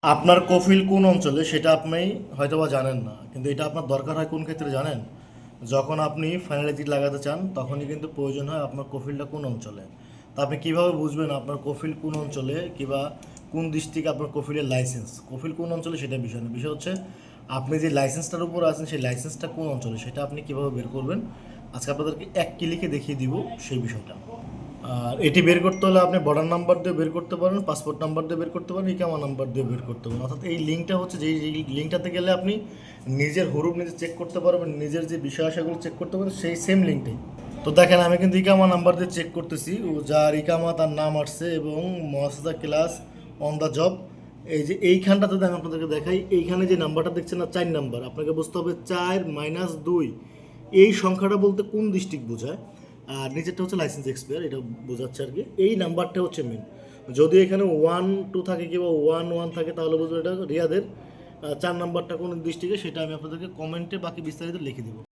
আপনার কফিল কোন অঞ্চলে সেটা আপনি হয়তোবা জানেন না, কিন্তু এটা আপনার দরকার হয় কোন ক্ষেত্রে জানেন? যখন আপনি ফাইনালাইজ লাগাতে চান তখনই কিন্তু প্রয়োজন হয় আপনার কফিলটা কোন অঞ্চলে। তা আপনি কিভাবে বুঝবেন আপনার কফিল কোন অঞ্চলে কিংবা কোন ডিস্ট্রিক্টে আপনার কফিলের লাইসেন্স? কফিল কোন অঞ্চলে সেটা বিষয় না, বিষয় হচ্ছে আপনি যে লাইসেন্সটার উপর আছেন সেই লাইসেন্সটা কোন অঞ্চলে সেটা আপনি কিভাবে বের করবেন। আজকে আপনাদেরকে এক ক্লিকে দেখিয়ে দিব সেই বিষয়টা। আর এটি বের করতে হলে আপনি বর্ডার নাম্বার দিয়ে বের করতে পারেন, পাসপোর্ট নাম্বার দিয়ে বের করতে পারেন, ইকামা নাম্বার দিয়ে বের করতে পারেন। অর্থাৎ এই লিঙ্কটা হচ্ছে যেই লিঙ্কটাতে গেলে আপনি নিজের হুরুপ নিজে চেক করতে পারবেন, নিজের যে বিষয় আশাগুলো চেক করতে পারবেন, সেই সেম লিঙ্কটাই। তো দেখেন আমি কিন্তু ইকামা নাম্বার দিয়ে চেক করতেছি, ও যার ইকামা তার নাম আসছে এবং মহাসাজা ক্লাস অন দ্য জব। এই যে এইখানটাতে আমি আপনাদেরকে দেখাই, এইখানে যে নাম্বারটা দেখছেন না, 4 নাম্বার, আপনাকে বুঝতে হবে 4-2 এই সংখ্যাটা বলতে কোন ডিস্ট্রিক্ট বোঝায়। আর নিচেরটা হচ্ছে লাইসেন্স এক্সপায়ার, এটা বোঝাচ্ছে আর কি। এই নাম্বারটা হচ্ছে মেন। যদি এখানে 1-2 থাকে কিংবা 1-1 থাকে তাহলে বুঝবো এটা রিয়াদের। 4 নাম্বারটা কোন ডিস্ট্রিক্টে সেটা আমি আপনাদেরকে কমেন্টে বাকি বিস্তারিত লিখে দেবো।